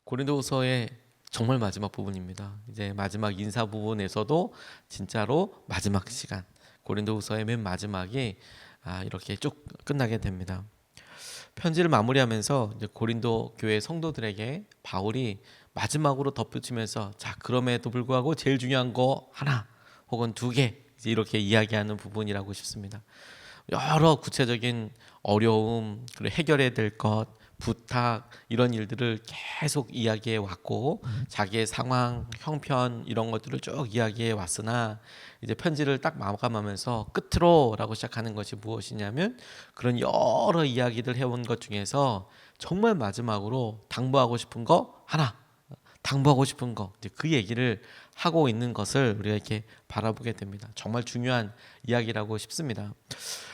고린도후서의 정말 마지막 부분입니다. 이제 마지막 인사 부분에서도 진짜로 마지막 시간, 고린도후서의 맨 마지막이 이렇게 쭉 끝나게 됩니다. 편지를 마무리하면서 이제 고린도 교회 성도들에게 바울이 마지막으로 덧붙이면서 자, 그럼에도 불구하고 제일 중요한 거 하나 혹은 두 개 이렇게 이야기하는 부분이라고 싶습니다. 여러 구체적인 어려움, 그리고 해결해야 될 것, 부탁 이런 일들을 계속 이야기해 왔고 자기의 상황, 형편 이런 것들을 쭉 이야기해 왔으나 이제 편지를 딱 마감하면서 끝으로라고 시작하는 것이 무엇이냐면 그런 여러 이야기들 해온 것 중에서 정말 마지막으로 당부하고 싶은 거 하나, 당부하고 싶은 거 이제 그 얘기를 하고 있는 것을 우리가 이렇게 바라보게 됩니다. 정말 중요한 이야기라고 싶습니다.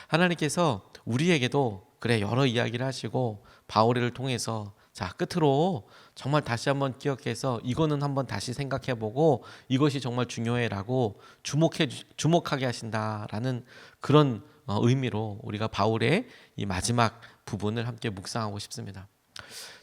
하나님께서 우리에게도 그래 여러 이야기를 하시고 바울을 통해서 자 끝으로 정말 다시 한번 기억해서 이거는 한번 다시 생각해보고 이것이 정말 중요해라고 주목하게 하신다라는 그런 의미로 우리가 바울의 이 마지막 부분을 함께 묵상하고 싶습니다.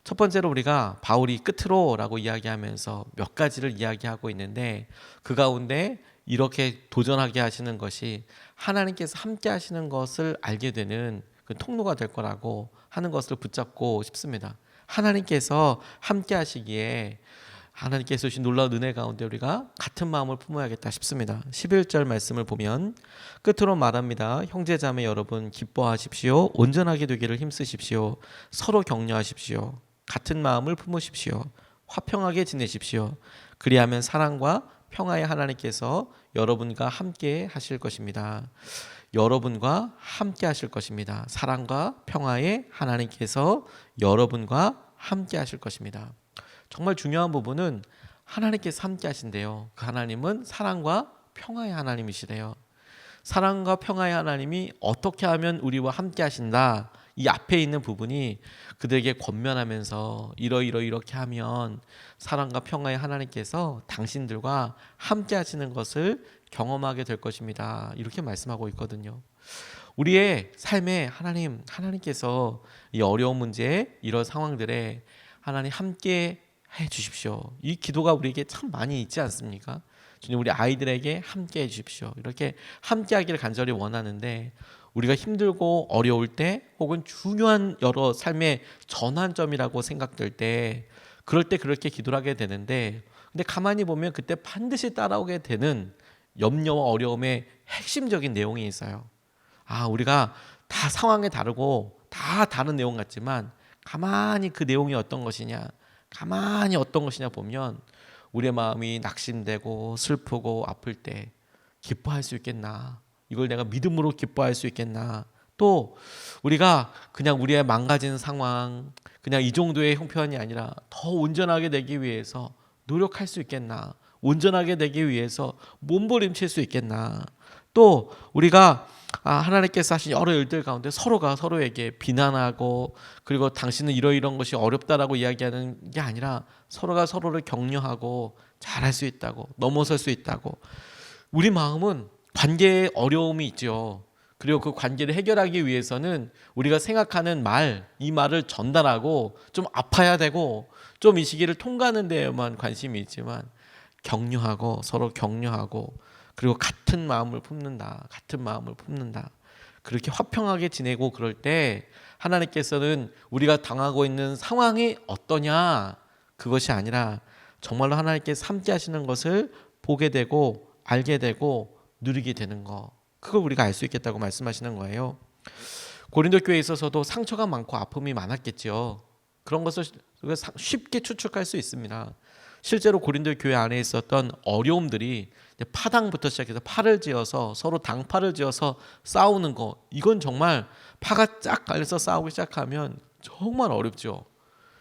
첫 번째로 우리가 바울이 끝으로라고 이야기하면서 몇 가지를 이야기하고 있는데 그 가운데 이렇게 도전하게 하시는 것이 하나님께서 함께 하시는 것을 알게 되는 그 통로가 될 거라고 하는 것을 붙잡고 싶습니다. 하나님께서 함께 하시기에 하나님께서 주신 놀라운 은혜 가운데 우리가 같은 마음을 품어야겠다 싶습니다. 11절 말씀을 보면 끝으로 말합니다. 형제자매 여러분 기뻐하십시오. 온전하게 되기를 힘쓰십시오. 서로 격려하십시오. 같은 마음을 품으십시오. 화평하게 지내십시오. 그리하면 사랑과 평화의 하나님께서 여러분과 함께 하실 것입니다. 여러분과 함께 하실 것입니다. 사랑과 평화의 하나님께서 여러분과 함께 하실 것입니다. 정말 중요한 부분은 하나님께서 함께 하신대요. 그 하나님은 사랑과 평화의 하나님이시래요. 사랑과 평화의 하나님이 어떻게 하면 우리와 함께 하신다. 이 앞에 있는 부분이 그들에게 권면하면서 이렇게 하면 사랑과 평화의 하나님께서 당신들과 함께 하시는 것을 경험하게 될 것입니다. 이렇게 말씀하고 있거든요. 우리의 삶에 하나님께서 이 어려운 문제, 이런 상황들에 하나님 함께 해 주십시오. 이 기도가 우리에게 참 많이 있지 않습니까? 주님 우리 아이들에게 함께 해 주십시오. 이렇게 함께 하기를 간절히 원하는데 우리가 힘들고 어려울 때 혹은 중요한 여러 삶의 전환점이라고 생각될 때 그럴 때 그렇게 기도를 하게 되는데 근데 가만히 보면 그때 반드시 따라오게 되는 염려와 어려움의 핵심적인 내용이 있어요. 우리가 다 상황이 다르고 다 다른 내용 같지만 가만히 그 내용이 어떤 것이냐 보면 우리의 마음이 낙심되고 슬프고 아플 때 기뻐할 수 있겠나? 이걸 내가 믿음으로 기뻐할 수 있겠나? 또 우리가 그냥 우리의 망가진 상황 그냥 이 정도의 형편이 아니라 더 온전하게 되기 위해서 노력할 수 있겠나? 온전하게 되기 위해서 몸부림칠 수 있겠나? 또 우리가 하나님께서 하신 여러 일들 가운데 서로가 서로에게 비난하고 그리고 당신은 이런 것이 어렵다라고 이야기하는 게 아니라 서로가 서로를 격려하고 잘할 수 있다고 넘어설 수 있다고 우리 마음은 관계에 어려움이 있죠. 그리고 그 관계를 해결하기 위해서는 우리가 생각하는 이 말을 전달하고 좀 아파야 되고 좀 이 시기를 통과하는 데에만 관심이 있지만 격려하고 서로 격려하고 그리고 같은 마음을 품는다. 그렇게 화평하게 지내고 그럴 때 하나님께서는 우리가 당하고 있는 상황이 어떠냐 그것이 아니라 정말로 하나님께서 함께 하시는 것을 보게 되고 알게 되고 누리게 되는 거 그걸 우리가 알 수 있겠다고 말씀하시는 거예요. 고린도 교회에 있어서도 상처가 많고 아픔이 많았겠죠. 그런 것을 쉽게 추측할 수 있습니다. 실제로 고린도 교회 안에 있었던 어려움들이 파당부터 시작해서 팔을 지어서 서로 당파를 지어서 싸우는 거 이건 정말 파가 쫙 갈려서 싸우기 시작하면 정말 어렵죠.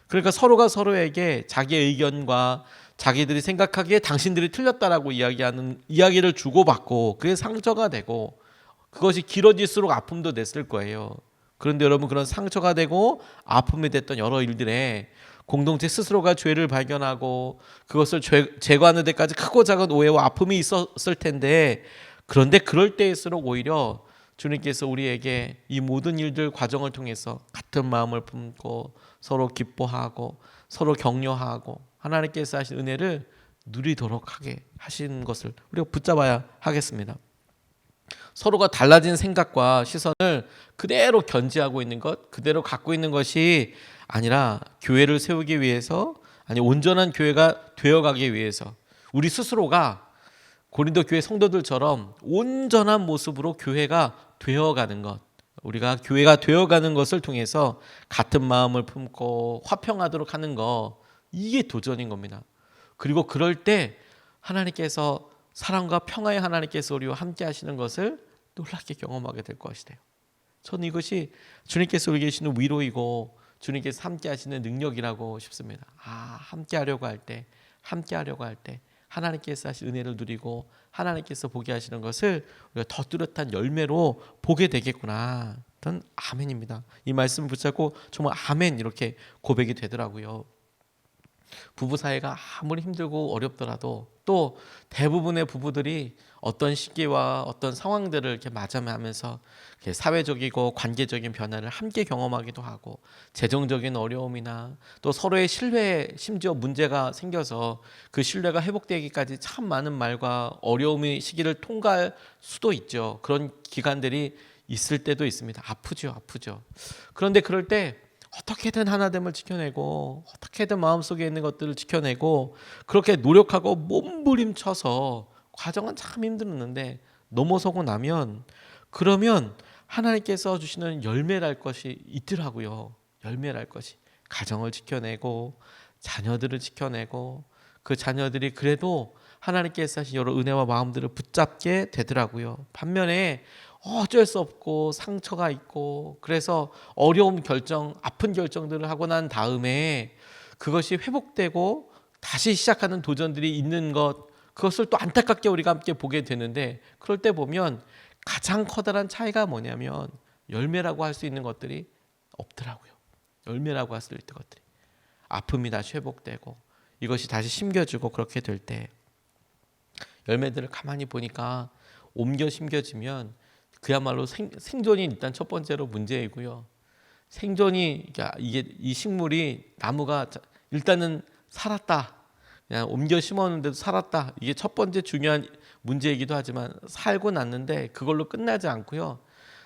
그러니까 서로가 서로에게 자기의 의견과 자기들이 생각하기에 당신들이 틀렸다라고 이야기하는 이야기를 주고받고 그게 상처가 되고 그것이 길어질수록 아픔도 냈을 거예요. 그런데 여러분 그런 상처가 되고 아픔이 됐던 여러 일들에 공동체 스스로가 죄를 발견하고 그것을 제거하는 데까지 크고 작은 오해와 아픔이 있었을 텐데 그런데 그럴 때일수록 오히려 주님께서 우리에게 이 모든 일들 과정을 통해서 같은 마음을 품고 서로 기뻐하고 서로 격려하고 하나님께서 하신 은혜를 누리도록 하게 하신 것을 우리가 붙잡아야 하겠습니다. 서로가 달라진 생각과 시선을 그대로 견지하고 있는 것, 그대로 갖고 있는 것이 아니라 교회를 세우기 위해서, 아니 온전한 교회가 되어가기 위해서 우리 스스로가 고린도 교회 성도들처럼 온전한 모습으로 교회가 되어가는 것, 우리가 교회가 되어가는 것을 통해서 같은 마음을 품고 화평하도록 하는 것, 이게 도전인 겁니다. 그리고 그럴 때 하나님께서 사랑과 평화의 하나님께서 우리와 함께 하시는 것을 놀랍게 경험하게 될 것이래요. 저는 이것이 주님께서 우리 계시는 위로이고 주님께서 함께 하시는 능력이라고 싶습니다. 함께 하려고 할 때 하나님께서 하신 은혜를 누리고 하나님께서 보게 하시는 것을 우리가 더 뚜렷한 열매로 보게 되겠구나. 저는 아멘입니다. 이 말씀을 붙잡고 정말 아멘 이렇게 고백이 되더라고요. 부부 사이가 아무리 힘들고 어렵더라도 또 대부분의 부부들이 어떤 시기와 어떤 상황들을 이렇게 맞이하면서 사회적이고 관계적인 변화를 함께 경험하기도 하고 재정적인 어려움이나 또 서로의 신뢰에 심지어 문제가 생겨서 그 신뢰가 회복되기까지 참 많은 말과 어려움의 시기를 통과할 수도 있죠. 그런 기간들이 있을 때도 있습니다. 아프죠. 그런데 그럴 때 어떻게든 하나됨을 지켜내고 어떻게든 마음속에 있는 것들을 지켜내고 그렇게 노력하고 몸부림쳐서 과정은 참 힘들었는데 넘어서고 나면 그러면 하나님께서 주시는 열매랄 것이 있더라고요. 열매랄 것이 가정을 지켜내고 자녀들을 지켜내고 그 자녀들이 그래도 하나님께서 하신 여러 은혜와 마음들을 붙잡게 되더라고요. 반면에 어쩔 수 없고 상처가 있고 그래서 어려운 결정, 아픈 결정들을 하고 난 다음에 그것이 회복되고 다시 시작하는 도전들이 있는 것, 그것을 또 안타깝게 우리가 함께 보게 되는데 그럴 때 보면 가장 커다란 차이가 뭐냐면 열매라고 할 수 있는 것들이 없더라고요. 열매라고 할 수 있는 것들이 아픔이 다시 회복되고 이것이 다시 심겨지고 그렇게 될 때 열매들을 가만히 보니까 옮겨 심겨지면 그야말로 생존이 일단 첫 번째로 문제이고요. 생존이 이게 이 식물이 나무가 일단은 살았다. 그냥 옮겨 심었는데도 살았다. 이게 첫 번째 중요한 문제이기도 하지만 살고 났는데 그걸로 끝나지 않고요.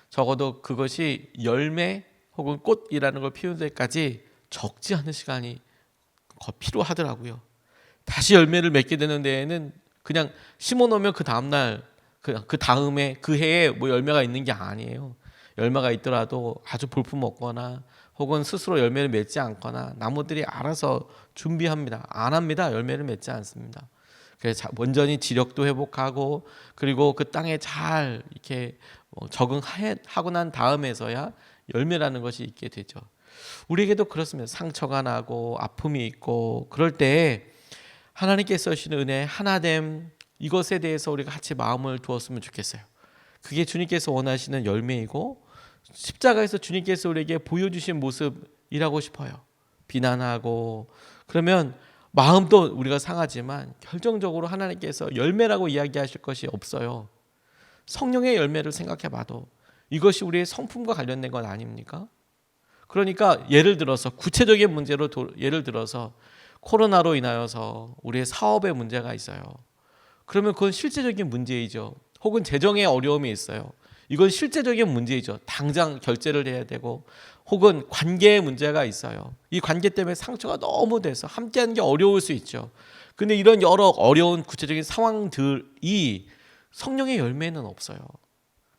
적어도 그것이 열매 혹은 꽃이라는 걸 피우는 데까지 적지 않은 시간이 필요하더라고요. 다시 열매를 맺게 되는 데에는 그냥 심어놓으면 그 다음날 그 다음에 그 해에 뭐 열매가 있는 게 아니에요. 열매가 있더라도 아주 볼품 없거나 혹은 스스로 열매를 맺지 않거나 나무들이 알아서 준비합니다. 안 합니다. 열매를 맺지 않습니다. 그래서 온전히 지력도 회복하고 그리고 그 땅에 잘 이렇게 적응하고 난 다음에서야 열매라는 것이 있게 되죠. 우리에게도 그렇습니다. 상처가 나고 아픔이 있고 그럴 때 하나님께서 주시는 은혜 하나됨 이것에 대해서 우리가 같이 마음을 두었으면 좋겠어요. 그게 주님께서 원하시는 열매이고 십자가에서 주님께서 우리에게 보여주신 모습이라고 싶어요. 비난하고 그러면 마음도 우리가 상하지만 결정적으로 하나님께서 열매라고 이야기하실 것이 없어요. 성령의 열매를 생각해 봐도 이것이 우리의 성품과 관련된 건 아닙니까? 그러니까 예를 들어서 구체적인 문제로 예를 들어서 코로나로 인하여서 우리의 사업에 문제가 있어요. 그러면 그건 실제적인 문제이죠. 혹은 재정에 어려움이 있어요. 이건 실제적인 문제이죠. 당장 결제를 해야 되고 혹은 관계에 문제가 있어요. 이 관계 때문에 상처가 너무 돼서 함께하는 게 어려울 수 있죠. 근데 이런 여러 어려운 구체적인 상황들이 성령의 열매는 없어요.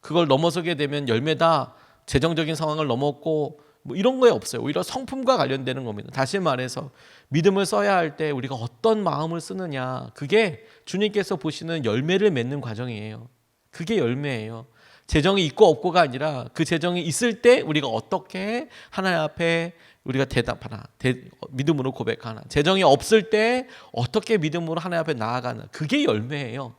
그걸 넘어서게 되면 열매다 재정적인 상황을 넘었고 뭐 이런 거에 없어요. 오히려 성품과 관련되는 겁니다. 다시 말해서 믿음을 써야 할 때 우리가 어떤 마음을 쓰느냐, 그게 주님께서 보시는 열매를 맺는 과정이에요. 그게 열매예요. 재정이 있고 없고가 아니라 그 재정이 있을 때 우리가 어떻게 하나님 앞에 우리가 대답하나, 믿음으로 고백하나, 재정이 없을 때 어떻게 믿음으로 하나님 앞에 나아가나, 그게 열매예요.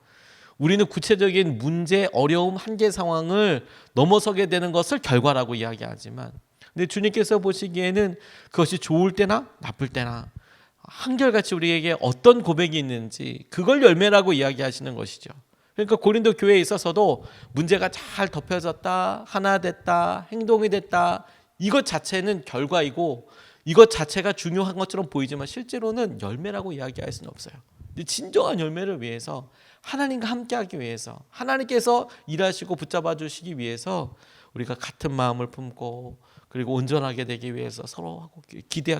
우리는 구체적인 문제, 어려움, 한계 상황을 넘어서게 되는 것을 결과라고 이야기하지만 근데 주님께서 보시기에는 그것이 좋을 때나 나쁠 때나 한결같이 우리에게 어떤 고백이 있는지 그걸 열매라고 이야기하시는 것이죠. 그러니까 고린도 교회에 있어서도 문제가 잘 덮여졌다, 하나 됐다, 행동이 됐다, 이것 자체는 결과이고 이것 자체가 중요한 것처럼 보이지만 실제로는 열매라고 이야기할 수는 없어요. 근데 진정한 열매를 위해서, 하나님과 함께하기 위해서, 하나님께서 일하시고 붙잡아 주시기 위해서 우리가 같은 마음을 품고, 그리고 온전하게 되기 위해서 서로하고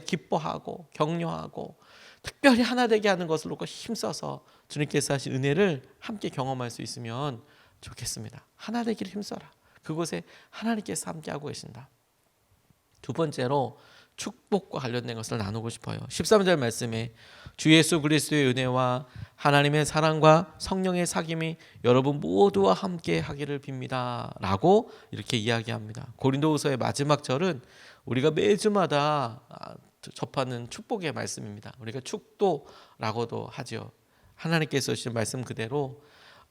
기뻐하고 격려하고 특별히 하나 되게 하는 것을 놓고 힘써서 주님께서 하신 은혜를 함께 경험할 수 있으면 좋겠습니다. 하나 되기를 힘써라. 그곳에 하나님께서 함께하고 계신다. 두 번째로 축복과 관련된 것을 나누고 싶어요. 13절 말씀에 주 예수 그리스도의 은혜와 하나님의 사랑과 성령의 사귐이 여러분 모두와 함께 하기를 빕니다 라고 이렇게 이야기합니다. 고린도후서의 마지막 절은 우리가 매주마다 접하는 축복의 말씀입니다. 우리가 축도라고도 하죠. 하나님께서 주신 말씀 그대로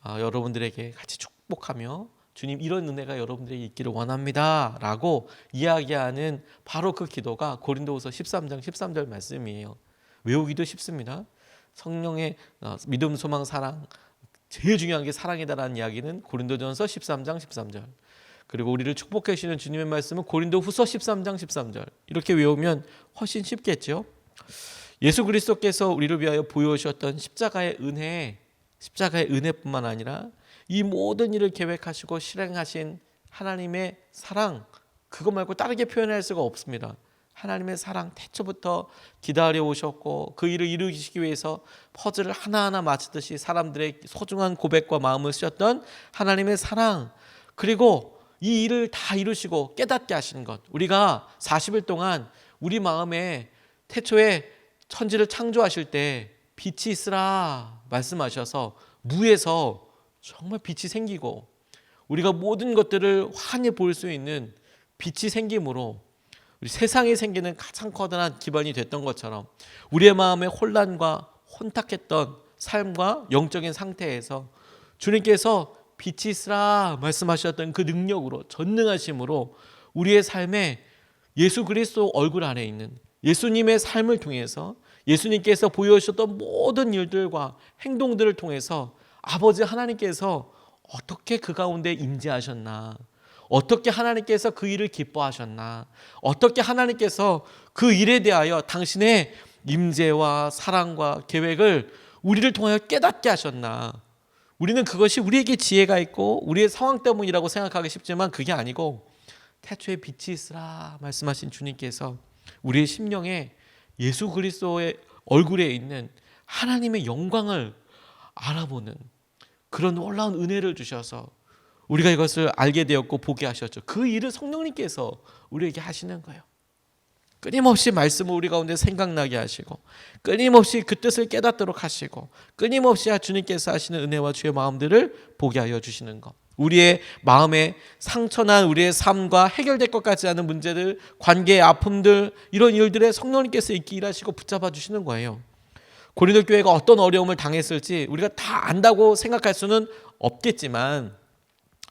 여러분들에게 같이 축복하며 주님 이런 은혜가 여러분들에게 있기를 원합니다 라고 이야기하는 바로 그 기도가 고린도후서 13장 13절 말씀이에요. 외우기도 쉽습니다. 성령의 믿음, 소망, 사랑, 제일 중요한 게 사랑이다라는 이야기는 고린도전서 13장 13절, 그리고 우리를 축복해 주시는 주님의 말씀은 고린도후서 13장 13절. 이렇게 외우면 훨씬 쉽겠죠. 예수 그리스도께서 우리를 위하여 보여주셨던 십자가의 은혜뿐만 아니라 이 모든 일을 계획하시고 실행하신 하나님의 사랑, 그거 말고 다르게 표현할 수가 없습니다. 하나님의 사랑, 태초부터 기다려 오셨고 그 일을 이루시기 위해서 퍼즐을 하나하나 맞추듯이 사람들의 소중한 고백과 마음을 쓰셨던 하나님의 사랑, 그리고 이 일을 다 이루시고 깨닫게 하시는 것. 우리가 40일 동안 우리 마음에 태초에 천지를 창조하실 때 빛이 있으라 말씀하셔서 무에서 정말 빛이 생기고 우리가 모든 것들을 환히 볼 수 있는 빛이 생김으로 우리 세상에 생기는 가장 커다란 기반이 됐던 것처럼 우리의 마음의 혼란과 혼탁했던 삶과 영적인 상태에서 주님께서 빛이 있으라 말씀하셨던 그 능력으로, 전능하심으로 우리의 삶에 예수 그리스도 얼굴 안에 있는 예수님의 삶을 통해서 예수님께서 보여주셨던 모든 일들과 행동들을 통해서 아버지 하나님께서 어떻게 그 가운데 임재하셨나, 어떻게 하나님께서 그 일을 기뻐하셨나, 어떻게 하나님께서 그 일에 대하여 당신의 임재와 사랑과 계획을 우리를 통하여 깨닫게 하셨나. 우리는 그것이 우리에게 지혜가 있고 우리의 상황 때문이라고 생각하기 쉽지만 그게 아니고 태초에 빛이 있으라 말씀하신 주님께서 우리의 심령에 예수 그리스도의 얼굴에 있는 하나님의 영광을 알아보는 그런 놀라운 은혜를 주셔서 우리가 이것을 알게 되었고 보게 하셨죠. 그 일을 성령님께서 우리에게 하시는 거예요. 끊임없이 말씀을 우리 가운데 생각나게 하시고 끊임없이 그 뜻을 깨닫도록 하시고 끊임없이 주님께서 하시는 은혜와 주의 마음들을 보게 하여 주시는 것. 우리의 마음에 상처난 우리의 삶과 해결될 것 같지 않은 문제들, 관계의 아픔들, 이런 일들에 성령님께서 있게 일하시고 붙잡아 주시는 거예요. 고린도 교회가 어떤 어려움을 당했을지 우리가 다 안다고 생각할 수는 없겠지만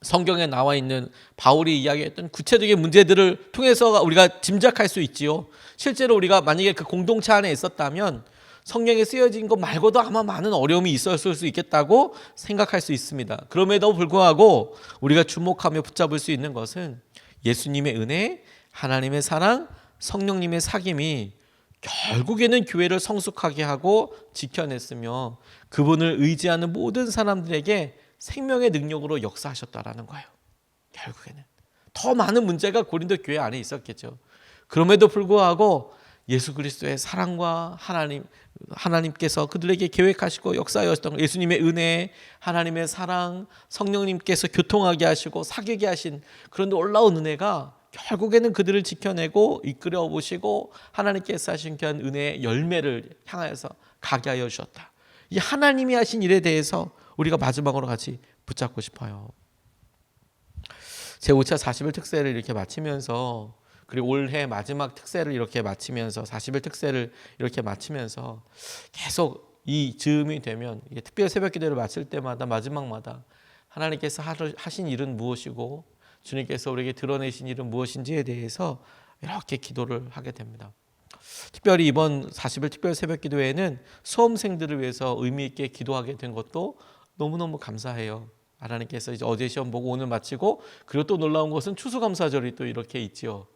성경에 나와 있는 바울이 이야기했던 구체적인 문제들을 통해서 우리가 짐작할 수 있지요. 실제로 우리가 만약에 그 공동체 안에 있었다면 성경에 쓰여진 것 말고도 아마 많은 어려움이 있었을 수 있겠다고 생각할 수 있습니다. 그럼에도 불구하고 우리가 주목하며 붙잡을 수 있는 것은 예수님의 은혜, 하나님의 사랑, 성령님의 사귐이 결국에는 교회를 성숙하게 하고 지켜냈으며 그분을 의지하는 모든 사람들에게 생명의 능력으로 역사하셨다라는 거예요. 결국에는 더 많은 문제가 고린도 교회 안에 있었겠죠. 그럼에도 불구하고 예수 그리스도의 사랑과 하나님께서 그들에게 계획하시고 역사하셨던 예수님의 은혜, 하나님의 사랑, 성령님께서 교통하게 하시고 사귀게 하신 그런 놀라운 은혜가 결국에는 그들을 지켜내고 이끌어 보시고 하나님께서 하신 귀한 은혜의 열매를 향하여서 가게 하여 주셨다. 이 하나님이 하신 일에 대해서 우리가 마지막으로 같이 붙잡고 싶어요. 제5차 40일 특세를 이렇게 마치면서, 그리고 올해 마지막 특세를 이렇게 마치면서 40일 특세를 이렇게 마치면서 계속 이 즈음이 되면 특별 새벽 기도를 마칠 때마다 마지막마다 하나님께서 하신 일은 무엇이고 주님께서 우리에게 드러내신 일은 무엇인지에 대해서 이렇게 기도를 하게 됩니다. 특별히 이번 40일 특별 새벽 기도회는 수험생들을 위해서 의미 있게 기도하게 된 것도 너무너무 감사해요. 하나님께서 이제 어제 시험 보고 오늘 마치고, 그리고 또 놀라운 것은 추수감사절이 또 이렇게 있지요.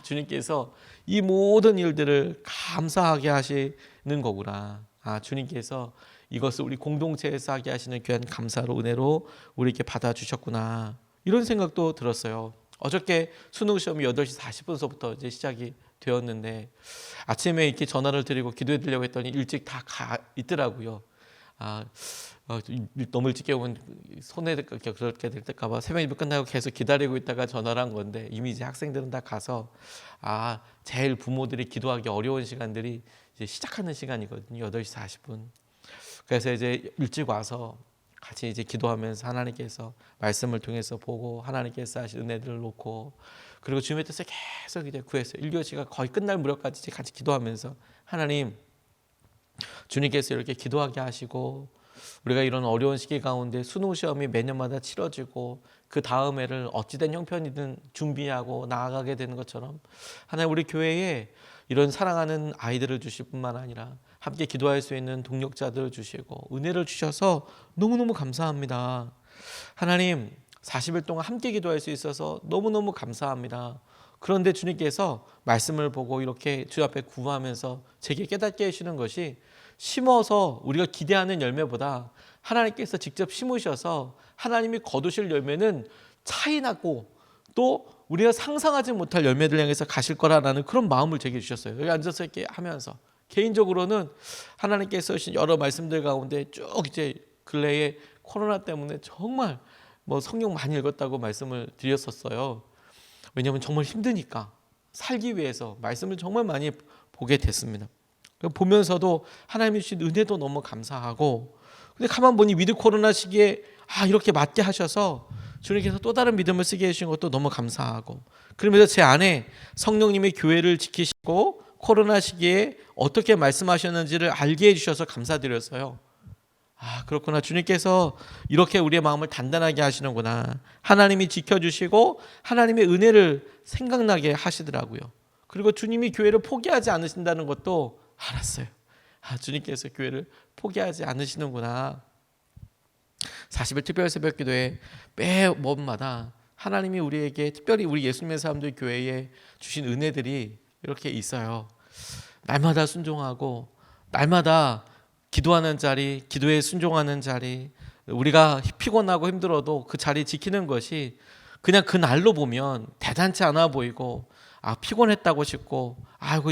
주님께서 이 모든 일들을 감사하게 하시는 거구나. 주님께서 이것을 우리 공동체에서 하게 하시는 귀한 감사로, 은혜로 우리에게 받아주셨구나. 이런 생각도 들었어요. 어저께 수능 시험이 8시 40분서부터 이제 시작이 되었는데, 아침에 이렇게 전화를 드리고 기도해 드리려고 했더니 일찍 다 가 있더라고요. 너무 일찍 깨우면 손해 그렇게 될까 봐 새벽 예배 끝나고 계속 기다리고 있다가 전화를 한 건데, 이미 이제 학생들은 다 가서 제일 부모들이 기도하기 어려운 시간들이 이제 시작하는 시간이거든요. 8시 40분. 그래서 이제 일찍 와서 같이 이제 기도하면서 하나님께서 말씀을 통해서 보고, 하나님께서 하신 은혜들을 놓고, 그리고 주님의 뜻을 계속 이제 구했어요. 1교시가 거의 끝날 무렵까지 이제 같이 기도하면서, 하나님, 주님께서 이렇게 기도하게 하시고, 우리가 이런 어려운 시기 가운데 수능 시험이 매년마다 치러지고, 그 다음 해를 어찌된 형편이든 준비하고 나아가게 되는 것처럼, 하나님 우리 교회에 이런 사랑하는 아이들을 주실 뿐만 아니라 함께 기도할 수 있는 동력자들을 주시고 은혜를 주셔서 너무너무 감사합니다. 하나님, 40일 동안 함께 기도할 수 있어서 너무너무 감사합니다. 그런데 주님께서 말씀을 보고 이렇게 주 앞에 구하면서 제게 깨닫게 해주시는 것이, 심어서 우리가 기대하는 열매보다 하나님께서 직접 심으셔서 하나님이 거두실 열매는 차이나고, 또 우리가 상상하지 못할 열매들 향해서 가실 거라는 그런 마음을 제게 주셨어요. 여기 앉아서 이렇게 하면서 개인적으로는 하나님께서 하신 여러 말씀들 가운데 쭉 이제 근래에 코로나 때문에 정말 성경 많이 읽었다고 말씀을 드렸었어요. 왜냐하면 정말 힘드니까, 살기 위해서 말씀을 정말 많이 보게 됐습니다. 보면서도 하나님이 주신 은혜도 너무 감사하고, 근데 가만 보니 위드 코로나 시기에 이렇게 맞게 하셔서 주님께서 또 다른 믿음을 쓰게 해주신 것도 너무 감사하고, 그러면서 제 안에 성령님의 교회를 지키시고 코로나 시기에 어떻게 말씀하셨는지를 알게 해주셔서 감사드렸어요. 그렇구나, 주님께서 이렇게 우리의 마음을 단단하게 하시는구나. 하나님이 지켜주시고 하나님의 은혜를 생각나게 하시더라고요. 그리고 주님이 교회를 포기하지 않으신다는 것도 알았어요. 주님께서 교회를 포기하지 않으시는구나. 40일 특별 새벽 기도에 매번마다 하나님이 우리에게, 특별히 우리 예수님의 사람들 교회에 주신 은혜들이 이렇게 있어요. 날마다 순종하고, 날마다 기도하는 자리, 기도에 순종하는 자리, 우리가 피곤하고 힘들어도 그 자리 지키는 것이 그냥 그 날로 보면 대단치 않아 보이고, 피곤했다고 싶고,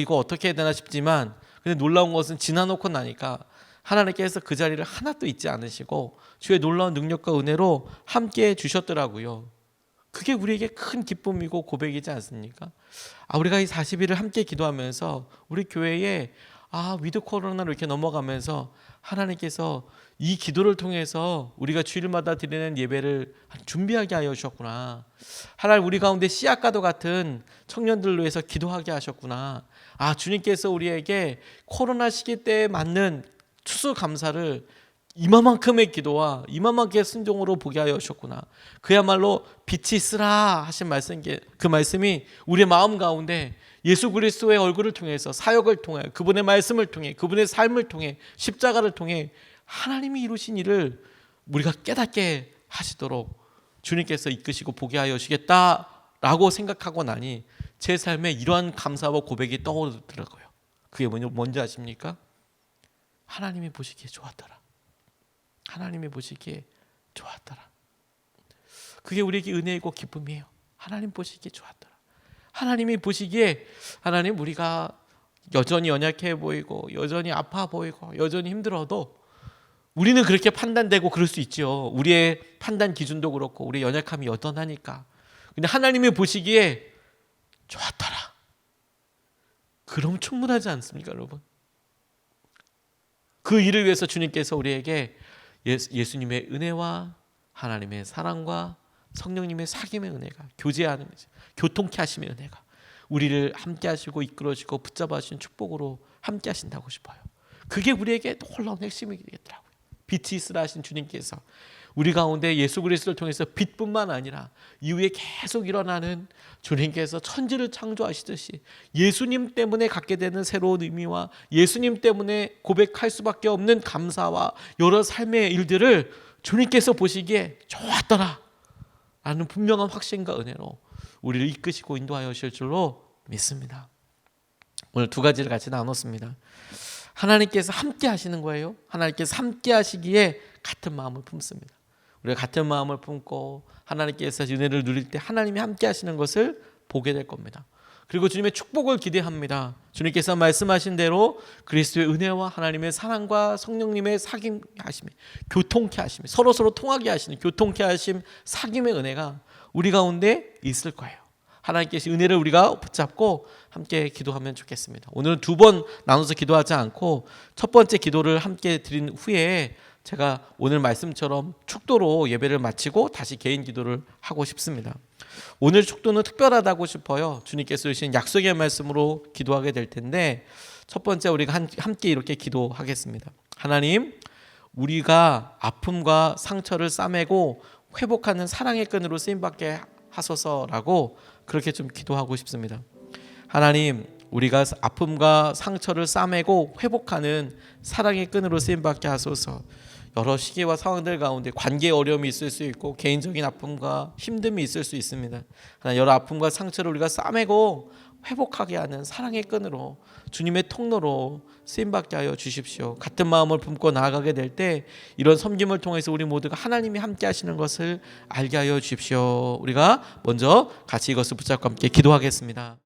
이거 어떻게 해야 되나 싶지만, 근데 놀라운 것은 지나놓고 나니까 하나님께서 그 자리를 하나도 잊지 않으시고 주의 놀라운 능력과 은혜로 함께 주셨더라고요. 그게 우리에게 큰 기쁨이고 고백이지 않습니까? 우리가 이 40일을 함께 기도하면서 우리 교회에 위드 코로나로 이렇게 넘어가면서 하나님께서 이 기도를 통해서 우리가 주일마다 드리는 예배를 준비하게 하여 주셨구나. 하나님, 우리 가운데 씨앗과도 같은 청년들로 해서 기도하게 하셨구나. 주님께서 우리에게 코로나 시기 때에 맞는 추수감사를 이만큼의 기도와 이만큼의 순종으로 보게 하여 주셨구나. 그야말로 빛이 있으라 하신 말씀, 그 말씀이 우리의 마음 가운데 예수 그리스도의 얼굴을 통해서, 사역을 통해, 그분의 말씀을 통해, 그분의 삶을 통해, 십자가를 통해 하나님이 이루신 일을 우리가 깨닫게 하시도록 주님께서 이끄시고 보게 하여 주시겠다라고 생각하고 나니 제 삶에 이러한 감사와 고백이 떠오르더라고요. 그게 뭔지 아십니까? 하나님이 보시기에 좋았더라. 하나님이 보시기에 좋았더라. 그게 우리에게 은혜이고 기쁨이에요. 하나님 보시기에 좋았더라. 하나님이 보시기에, 하나님, 우리가 여전히 연약해 보이고 여전히 아파 보이고 여전히 힘들어도, 우리는 그렇게 판단되고 그럴 수 있죠. 우리의 판단 기준도 그렇고 우리의 연약함이 여전하니까. 근데 하나님이 보시기에 좋았더라. 그럼 충분하지 않습니까, 여러분? 그 일을 위해서 주님께서 우리에게 예수님의 은혜와 하나님의 사랑과 성령님의 사귐의 은혜가, 교제하는, 교통케 하심의 은혜가 우리를 함께 하시고 이끌어주시고 붙잡아 주신 축복으로 함께 하신다고 싶어요. 그게 우리에게 놀라운 핵심이 되겠더라고요. 빛이 있으라 하신 주님께서 우리 가운데 예수 그리스도를 통해서 빛뿐만 아니라 이후에 계속 일어나는 주님께서 천지를 창조하시듯이 예수님 때문에 갖게 되는 새로운 의미와 예수님 때문에 고백할 수밖에 없는 감사와 여러 삶의 일들을 주님께서 보시기에 좋았더라 라는 분명한 확신과 은혜로 우리를 이끄시고 인도하여 주실 줄로 믿습니다. 오늘 두 가지를 같이 나눴습니다. 하나님께서 함께 하시는 거예요. 하나님께서 함께 하시기에 같은 마음을 품습니다. 우리가 같은 마음을 품고 하나님께서 은혜를 누릴 때 하나님이 함께 하시는 것을 보게 될 겁니다. 그리고 주님의 축복을 기대합니다. 주님께서 말씀하신 대로 그리스도의 은혜와 하나님의 사랑과 성령님의 사귐 하심이 교통케 하심이 서로 통하게 하시는 교통케 하심 사귐의 은혜가 우리 가운데 있을 거예요. 하나님께서 은혜를 우리가 붙잡고 함께 기도하면 좋겠습니다. 오늘은 두 번 나눠서 기도하지 않고 첫 번째 기도를 함께 드린 후에 제가 오늘 말씀처럼 축도로 예배를 마치고 다시 개인 기도를 하고 싶습니다. 오늘 축도는 특별하다고 싶어요. 주님께서 주신 약속의 말씀으로 기도하게 될 텐데 첫 번째 우리가 함께 이렇게 기도하겠습니다. 하나님, 우리가 아픔과 상처를 싸매고 회복하는 사랑의 끈으로 쓰임받게 하소서라고 그렇게 좀 기도하고 싶습니다. 하나님, 우리가 아픔과 상처를 싸매고 회복하는 사랑의 끈으로 쓰임받게 하소서. 여러 시기와 상황들 가운데 관계에 어려움이 있을 수 있고 개인적인 아픔과 힘듦이 있을 수 있습니다. 하나 여러 아픔과 상처를 우리가 싸매고 회복하게 하는 사랑의 끈으로 주님의 통로로 쓰임받게 하여 주십시오. 같은 마음을 품고 나아가게 될 때 이런 섬김을 통해서 우리 모두가 하나님이 함께 하시는 것을 알게 하여 주십시오. 우리가 먼저 같이 이것을 붙잡고 함께 기도하겠습니다.